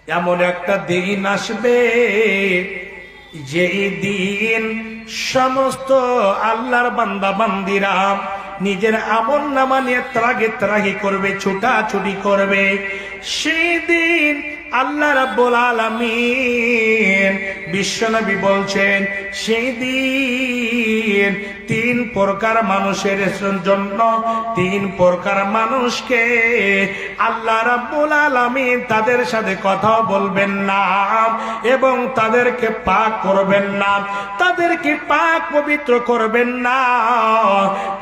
এমন একটা দিন আসবে যেই দিন সমস্ত আল্লাহর বান্দা বান্দিরা নিজের আমল নামা নিয়ে ত্রাহি করবে, ছুটাছুটি করবে। সেই দিন আল্লাহ রাব্বুল আলামিন বিশ্বনবী বলছেন, সেই দিন তিন প্রকার মানুষের জন্য, তিন প্রকার মানুষকে আল্লাহ রাব্বুল আলামিন তাদের সাথে কথা বলবেন না এবং তাদেরকে পাক করবেন না, তাদেরকে পাক পবিত্র করবেন না,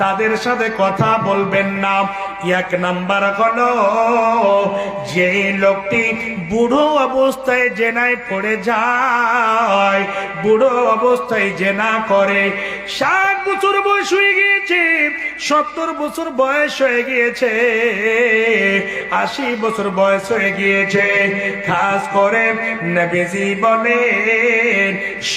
তাদের সাথে কথা বলবেন না। এক নাম্বার হলো যে লোকটি বুড়ো অবস্থায় জেনায় পড়ে যায়, বুড়ো অবস্থায় জেনা করে, 60 বছর বয়স হয়ে গিয়েছে, 70 বছর বয়স হয়ে গিয়েছে, 80 বছর বয়স হয়ে গিয়েছে। খাস করে নবীজি বলেন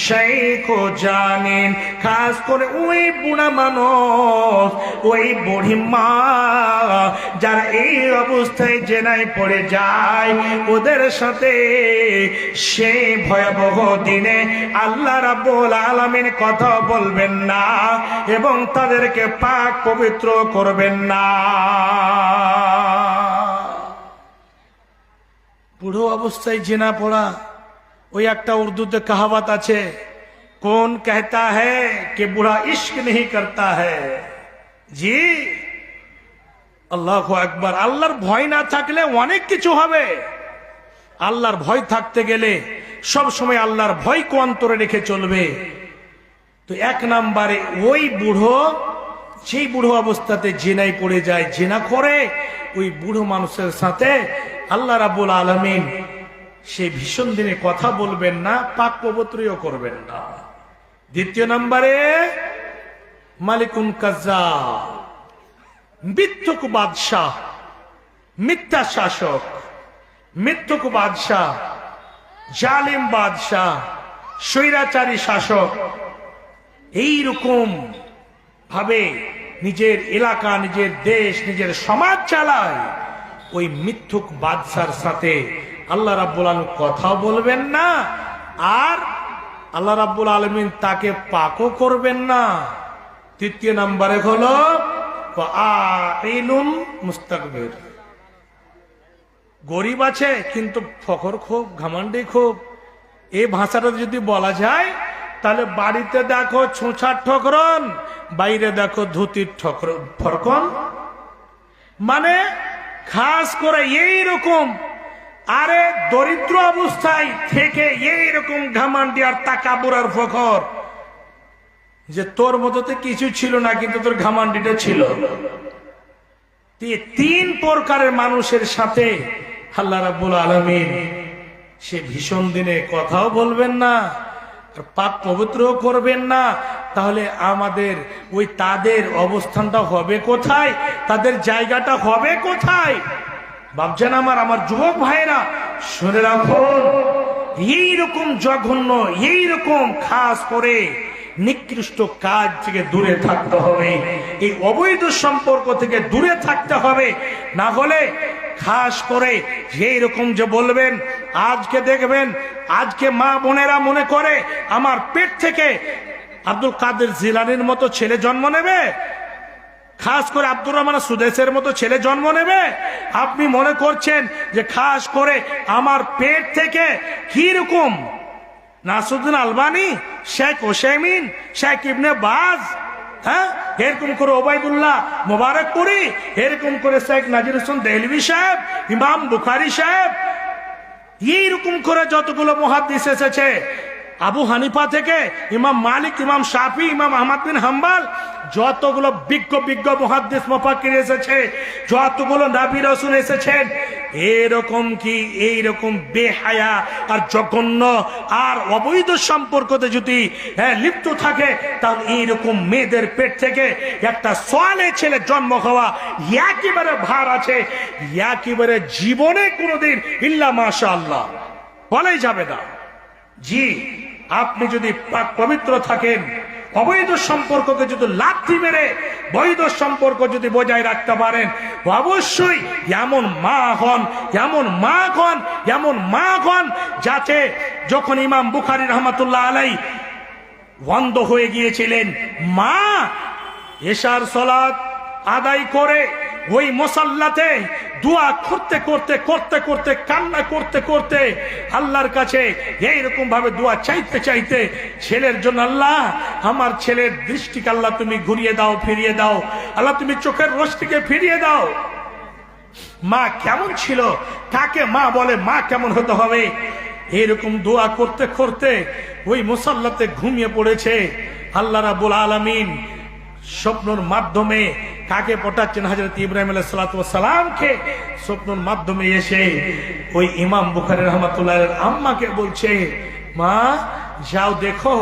শাইখো জানেন, খাস করে ওই বুড়া মানুষ, ওই বুড়ি মা যারা এই অবস্থায় জেনায় পড়ে যায়, ওদের সাথে সেই ভয়াবহ দিনে আল্লাহ রাব্বুল আলামিন কথা বলবেন না এবং তাদেরকে পাক পবিত্র করবেন না। বুড়ো অবস্থায় জেনা পড়া, ওই একটা উর্দুতে কাহাওয়াত আছে, কোন कहता है कि बुढ़ा इश्क नहीं करता है। জি, আল্লাহু আকবার। আল্লাহর ভয় না থাকলে অনেক কিছু হবে। আল্লাহর ভয় থাকতে গেলে সব সময় আল্লাহর ভয়কে অন্তরে রেখে চলবে। তো এক নম্বরে ওই বুড়ো, সেই বুড়ো অবস্থাতে জেনায় পড়ে যায়, জেনা করে, ওই বুড়ো মানুষের সাথে আল্লাহ রাব্বুল আলামিন সেই ভীষণ দিনে কথা বলবেন না, পাক পবিত্রও করবেন না। দ্বিতীয় নম্বরে মালিকুন কাজ্জাব, মিথ্যুক বাদশাহ, মিথ্যা শাসক, মিথ্যুক বাদশাহ, জালিম বাদশাহ, স্বৈরাচারী শাসক, এইরকম ভাবে নিজের এলাকা, নিজের দেশ, নিজের সমাজ চালায়, ওই মিথ্যুক বাদশার সাথে আল্লাহ রাব্বুল আলামিন কথা বলবেন না, আর আল্লাহ রাব্বুল আলামিন তাকে পাকও করবেন না। তৃতীয় নম্বরে হলো আইলুন মুস্তাকবির, গরিব আছে কিন্তু ফখর খুব, ঘমন্ডি খুব। এই ভাষাটা যদি বলা যায় তাহলে বাড়িতে দেখো ছোঁছার ঠকরন, বাইরে দেখো ধুতির ফরকন। মানে খাস করে এইরকম, আরে দরিদ্র অবস্থায় থেকে এইরকম ঘামান্ডি আর তাকাবুর আর ফখর, যে তোর মতোতে কিছু ছিল না কিন্তু তোর ঘামান্ডিটা ছিল। তিন প্রকারের মানুষের সাথে আল্লাহ রাব্বুল আলামিন সে ভীষণ দিনে কথাও বলবেন না, আর পাক পবিত্রও করবেন না। তাহলে আমাদের ওই তাদের অবস্থানটা হবে কোথায়, তাদের জায়গাটা হবে কোথায়? ভাবছেন আমার যুবক ভাইরা, শুনে রাখুন, এইরকম জঘন্য, এইরকম খাস করে নিকৃষ্ট কাজ থেকে দূরে থাকতে হবে, এই অবৈধ সম্পর্ক থেকে দূরে থাকতে হবে। না হলে খাস করে এইরকম যে বলবেন, আজকে দেখবেন, আজকে মা বোনেরা মনে করে আমার পেট থেকে আব্দুল কাদের জিলানির মতো ছেলে জন্ম নেবে, খাস করে আব্দুর রহমান সুদেশের মতো ছেলে জন্ম নেবে। আপনি মনে করছেন যে খাস করে আমার পেট থেকে কি রকম নাসরুদ্দিন আলবানী, শেখ ওসাইমিন, শেখ ইবনে বাজ, হ্যাঁ, এরকম করে ওবায়দুল্লাহ মোবারকপুরি, এরকম করে শেখ নাজির হোসেন দেহলভী সাহেব, ইমাম বুখারী সাহেব, এইরকম করে যতগুলো মুহাদ্দিস এসেছে, আবু হানিফা থেকে ইমাম মালিক, ইমাম শাফি, ইমাম আহমদ বিন হাম্বল, যতগুলো বিজ্ঞ মুহাদ্দিস মুফাক্কির এসেছে, যতগুলো নবী রাসূল এসেছেন, এরকম কি এইরকম বেহায়া আর জঘন্য আর অবৈধ সম্পর্কতে যদি লিপ্ত থাকে, তাহলে এইরকম মেয়েদের পেট থেকে একটা সোয়ালে ছেলে জন্ম হওয়া একেবারে ভার আছে, একেবারে জীবনে কোনোদিন ইল্লা মাশাআল্লাহ বলাই যাবে না। জি, আপনি যদি পবিত্র থাকেন, অবৈধ সম্পর্ককে যদি লাথি মেরে বৈধ সম্পর্ক যদি বজায় রাখতে পারেন, অবশ্যই এমন মা হন, এমন মা হন, এমন মা হন যাতে যখন ইমাম বুখারী রাহমাতুল্লাহ আলাইহি বন্ধ হয়ে গিয়েছিলেন, মা এশার সালাত আদায় করে ওই মুসাল্লাতে দোয়া করতে করতে করতে করতে কান্না করতে করতে আল্লাহর কাছে এইরকম ভাবে দোয়া চাইতে চাইতে ছেলের জন্য, আল্লাহ আমার ছেলের দৃষ্টিকে আল্লাহ তুমি ঘুরিয়ে দাও, ফিরিয়ে দাও, আল্লাহ তুমি চোখের রশ্মিকে ফিরিয়ে দাও। মা কেমন ছিল, কাকে মা বলে, মা কেমন হতে হবে, এরকম দোয়া করতে করতে ওই মুসাল্লাতে ঘুমিয়ে পড়েছে। আল্লাহ রাব্বুল আলামিন স্বপ্নের মাধ্যমে কাকে পাঠাচ্ছেন, হযরত ইব্রাহিম আলাইহিস সালাতু ওয়াস সালামকে স্বপ্নের মাধ্যমে এসে ওই ইমাম বুখারী রাহমাতুল্লাহ আম্মাকে বলছে, মা যাও দেখো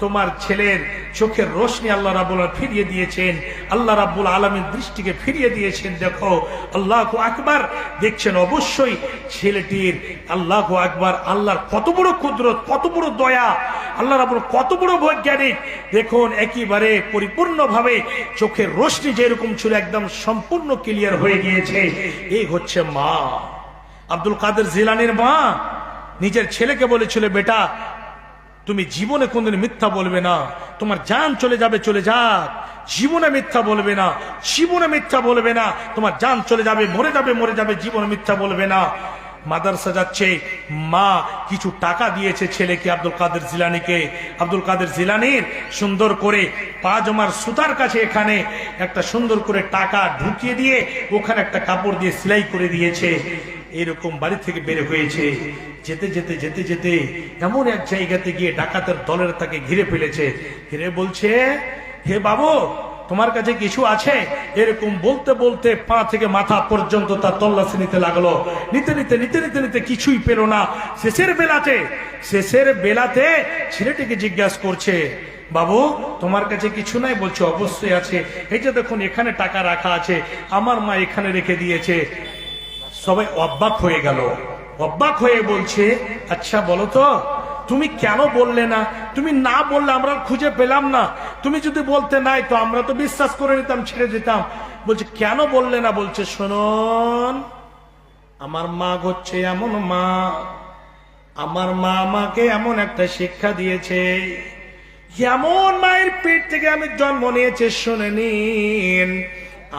তোমার ছেলের চোখের রোশনি আল্লাহ রাব্বুল আলামিন ফিরিয়ে দিয়েছেন, আল্লাহ রাব্বুল আলামিন দৃষ্টিকে ফিরিয়ে দিয়েছেন, দেখো আল্লাহু আকবার। দেখছেন অবশ্যই ছেলেটির, আল্লাহু আকবার, আল্লাহর কত বড় কুদরত, কত বড় দয়া, আল্লাহ রাব্বুল কত বড় বৈজ্ঞানিক। দেখুন একেবারে পরিপূর্ণভাবে চোখের রোশনি যেরকম ছিল একদম সম্পূর্ণ ক্লিয়ার হয়ে গিয়েছে। এই হচ্ছে মা। আব্দুল কাদের জিলানীর মা নিজের ছেলেকে বলেছিল, বেটা তুমি জীবনে কোনদিন মিথ্যা বলবে না, তোমার জান চলে যাবে চলে যাক, জীবনে মিথ্যা বলবে না, জীবনে মিথ্যা বলবে না, তোমার জান চলে যাবে মরে যাবে মরে যাবে, জীবনে মিথ্যা বলবে না। মাদ্রাসা যাচ্ছে, মা কিছু টাকা দিয়েছে ছেলেকে, আব্দুল কাদের জিলানীকে। আব্দুল কাদের জিলানীর সুন্দর করে পাজামার সুতার কাছে এখানে একটা সুন্দর করে টাকা ঢুকিয়ে দিয়ে ওখানে একটা কাপড় দিয়ে সেলাই করে দিয়েছে। এরকম বাড়ি থেকে বের হয়েছে, যেতে যেতে যেতে যেতে এমন এক জায়গাতে গিয়ে ডাকাতের দলের তাকে ঘিরে ফেলেছে। ঘিরে বলছে, হে বাবু তোমার কাছে কিছু আছে? এরকম বলতে বলতে পা থেকে মাথা পর্যন্ত তার তল্লাশি নিতে লাগলো। নিতে নিতে নিতে নিতে নিতে কিছুই পেল না। শেষের বেলাতে ছেলেটিকে জিজ্ঞাসা করছে, বাবু তোমার কাছে কিছু নাই? বলছে অবশ্যই আছে, এই যে দেখুন এখানে টাকা রাখা আছে, আমার মা এখানে রেখে দিয়েছে। সবাই অবাক হয়ে গেল, অবাক হয়ে বলছে, আচ্ছা বলো তো তুমি কেন বললে না? তুমি না বললে আমরা খুঁজে পেলাম না, তুমি যদি বলতে নাই তো আমরা তো বিশ্বাস করে নিতাম, ছেড়ে দিতাম। বলছে কেন বললে না? বলছে শুনুন, আমার মা হচ্ছে এমন মা, আমার মা আমাকে এমন একটা শিক্ষা দিয়েছে, এমন মায়ের পেট থেকে আমি জন্ম নিয়েছে, শুনে নিন।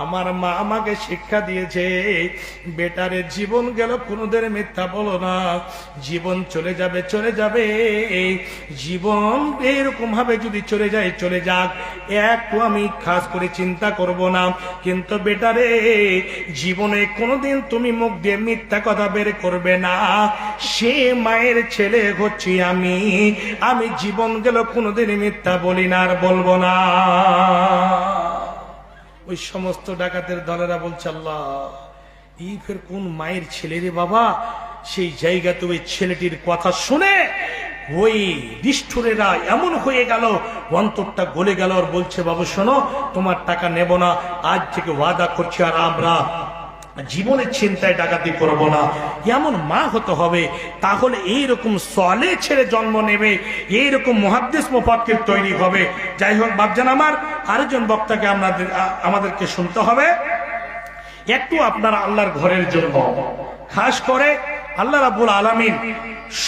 আমার মা আমাকে শিক্ষা দিয়েছে, বেটারে জীবন গেল কোনদিন মিথ্যা বলো না, জীবন চলে যাবে চলে যাবে, জীবন এইরকম ভাবে যদি চলে যায় চলে যাক, একটু আমি খাস করে চিন্তা করব না, কিন্তু বেটারে জীবনে কোনোদিন তুমি মুখ দিয়ে মিথ্যা কথা বের করবে না। সে মায়ের ছেলে হচ্ছি আমি জীবন গেল কোনোদিন মিথ্যা বলি না আর বলবো না। ওই সমস্ত ডাকাতের দলেরা বলছে, আল্লাহ এই ফের কোন মায়ের ছেলে রে বাবা? সেই জায়গাতে ওই ছেলেটির কথা শুনে ওই নিষ্ঠুরেরা এমন হয়ে গেল, অন্তরটা গলে গেল। আর বলছে, বাবু শোনো, তোমার টাকা নেব না, আজ থেকে ওয়াদা করছি আর আমরা জীবনের চিন্তায় ডাকাতি করব না। এমন মা হতে হবে, তাহলে এইরকম সালেহ ছেলে জন্ম নেবে, এইরকম মুহাদ্দিস মুফাক্কির তৈরি হবে। যাই হোক বাপজান আমার, আরেকজন বক্তাকে আমাদেরকে শুনতে হবে। একটু আপনারা আল্লাহর ঘরের জন্য, খাস করে আল্লাহ রাব্বুল আলামিন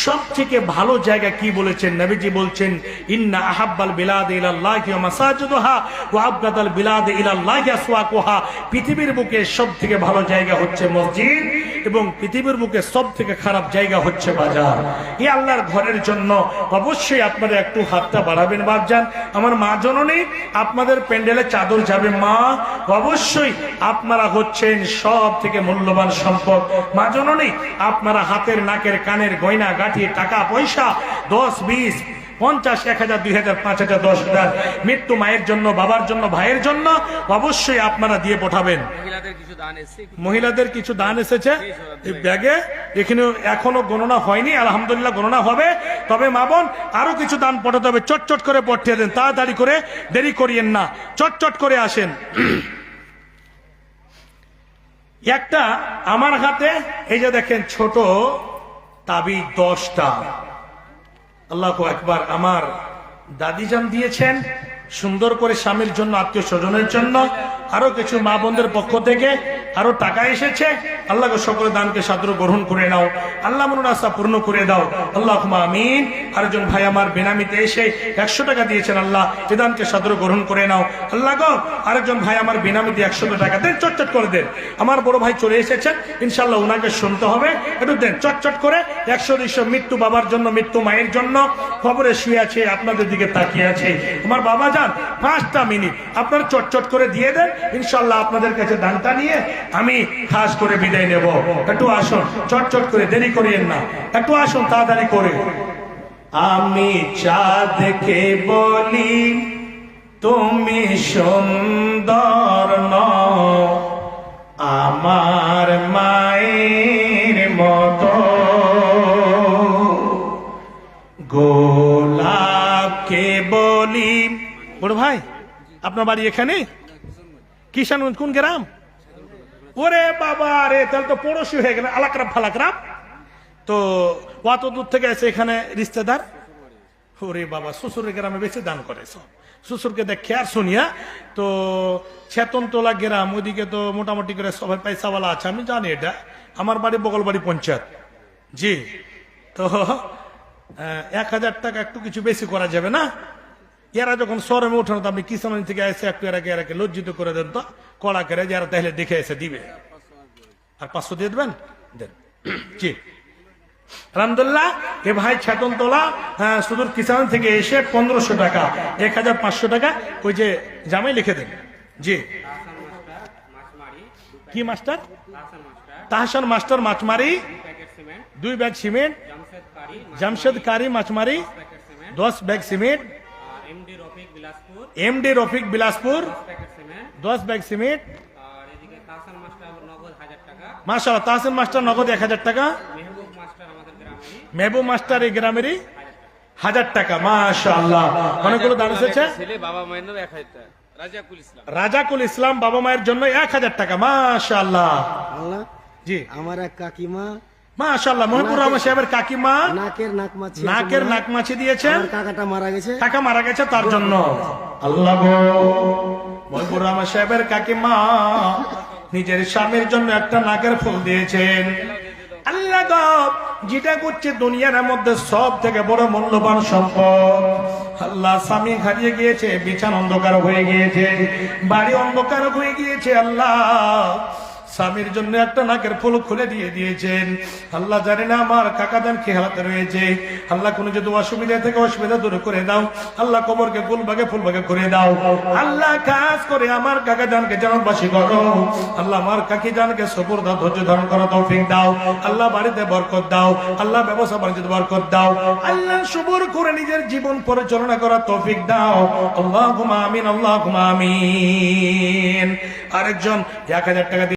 সব থেকে ভালো জায়গা কি বলেছেন? নবীজি বলছেন, ইন্না আহাব্বাল বিলাদ ইলাল্লাহি ওয়া মাসাজিদুহা ওয়া আবগাদাল বিলাদ ইলাল্লাহি আসওয়াকুহা। পৃথিবীর বুকে সব থেকে ভালো জায়গা হচ্ছে মসজিদ, এবং পৃথিবীর বুকে সব থেকে খারাপ জায়গা হচ্ছে বাজার। এই আল্লাহর ঘরের জন্য অবশ্যই আপনারা একটু হাতটা বাড়াবেন বাপজান। আমার মা জননী, আপনাদের প্যান্ডেলে চাদর যাবে মা, অবশ্যই আপনারা হচ্ছেন সব থেকে মূল্যবান সম্পদ। মা জননী, আপনারা হাতের নাকের কানের গয়না গাঁঠি টাকা পয়সা 10, 20, 50, 1000, 2000, 5000, 10,000 মৃত্যু মায়ের জন্য, বাবার জন্য, ভাইয়ের জন্য অবশ্যই আপনারা দিয়ে পাঠাবেন। মহিলাদের কিছু দান এসেছে এই ব্যাগে, এখানে এখনো গণনা হয়নি, আলহামদুলিল্লাহ গণনা হবে। তবে মা বোন আরো কিছু দান পাঠাতে হবে, চটচট করে পাঠিয়ে দেন, তাড়াতাড়ি করে, দেরি করিয়েন না, চটচট করে আসেন। একটা আমার হাতে এই যে দেখেন ছোট তাবিজ 10টা, আল্লাহু আকবার, আমার দাদিজান দিয়েছেন, সুন্দর করে স্বামীর জন্য, আত্মীয় স্বজনের জন্য, আরো কিছু মা বোনদের পক্ষ থেকে আরো টাকা এসেছে। আল্লাহকে সকলে দানকে সাদর গ্রহণ করে নাও, আল্লাহ মনের আশা পূর্ণ করে দাও, আল্লাহুম্মা আমিন। আরেকজন ভাই আমার বেনামিতে এসে 100 টাকা দিয়েছেন, আল্লাহ এ দানকে সাদর গ্রহণ করে নাও। আল্লাহ গো, আরেকজন ভাই আমার বেনামিতে 100 টাকা দেন, চটচট করে দেন। আমার বড় ভাই চলে এসেছেন, ইনশাআল্লাহ ওনাকে শুনতে হবে, একটু দেন চটচট করে। 100-200 মৃত্যু বাবার জন্য, মৃত্যু মায়ের জন্য, খবরে শুয়ে আছে, আপনাদের দিকে তাকিয়ে আছে। আমার বাবা যান 5টা মিনিট আপনার চটচট করে দিয়ে দেন, ইনশাআল্লাহ আপনাদের কাছে দানটা নিয়ে আমি খাস করে বিদায় নেব। একটু আসুন, চটচট করে, দেরি করিয়েন না, একটু আসুন তাড়াতাড়ি করে। আমি চাঁদকে বলি তুমি সুন্দর নও, আমার মায়ের মতো, গোলাপকে বলি। বড় ভাই আপনার বাড়ি এখানে কিষানগঞ্জ, কোন গ্রাম? ওরে বাবা রে, তাহলে তো পড়োশি হয়ে গেল, আলাকরাম ফালাকরাম। তো অত দূর থেকে এসে এখানে রিশতেদার। ওরে বাবা, শ্বশুরের গ্রামে বেশি দান করে সব, শ্বশুরকে দেখে আর শুনিয়া। তো ছেতনতলা গ্রাম, ওইদিকে তো মোটামুটি করে সবাই পয়সাওয়ালা আছে, আমি জানি এটা। আমার বাড়ি বগলবাড়ি পঞ্চায়েত। জি, তো 1000 টাকা একটু কিছু বেশি করা যাবে না? এরা যখন শহরে উঠানো, তো আপনি কিষানগঞ্জ থেকে এসে একটু এরাকে লজ্জিত করে দেন তো, কড়া করে, যারা তাহলে দেখে এসে দিবে। আর 500 দিয়ে দেবেন, দেন। জি আলহামদুলিল্লাহ। এ ভাই ছেতনতলা সুদূর কিষান থেকে এসে 1500 টাকা, 1500 টাকা ওই যে জামাই লিখে দেন। জি, কি master? Tahsan master Machmari, 2 bag cement. Jamshed Kari Machmari, 10 bag cement. MD Rafiq Bilaspur, 10 bag cement. মাশাআল্লাহ, তাহসান মাস্টার নগদ 1000 টাকা। মেহবুব মাস্টার এই গ্রামেরই 1000 টাকা। মাশাআল্লাহ, অনেকগুলো দান এসেছে। রাজাকুল ইসলাম বাবা মায়ের জন্য 1000 টাকা। মাশাআল্লাহ। জি, আমার এক কাকিমা, মাশাআল্লাহ, মহিপুর রহমান সাহেবের কাকিমা নাকের নাকমাছি দিয়েছে। কাকাটা মারা গেছে, কাকা মারা গেছে, তার জন্য। আল্লাহ গো, মহিপুর রহমান সাহেবের কাকিমা নিজের স্বামীর জন্য একটা নাকের ফুল দিয়েছেন। আল্লাহ গো, যেটা করছে দুনিয়ার মধ্যে সব থেকে বড় মূল্যবান সম্পদ। আল্লাহ, স্বামী হারিয়ে গিয়েছে, বিছানা অন্ধকার হয়ে গিয়েছে, বাড়ি অন্ধকার হয়ে গিয়েছে। আল্লাহ, স্বামীর জন্য একটা নাকের ফুল খুলে দিয়ে দিয়েছেন। আল্লাহ, জানি না আমার কাকা জান কি হালাতে রয়েছে। আল্লাহ, কোনো যদি অসুবিধা থেকে অসুবিধা দূর করে দাও। আল্লাহ, কবরকে ফুলভাগে করে দাও। আল্লাহ, কাজ করে আমার কাকা জানকে জান্নাতবাসী করো। আল্লাহ, আমার কাকি জানকে সবুর দাও, ধৈর্য ধারণ করা তৌফিক দাও। আল্লাহ, বাড়িতে বরকত দাও। আল্লাহ, ব্যবসা বাণিজ্যে বরকত দাও। আল্লাহ, সবুর করে নিজের জীবন পরিচালনা করা তৌফিক দাও। আল্লাহুম্মা আমিন, আল্লাহুম্মা আমিন। আরেকজন 1000 টাকা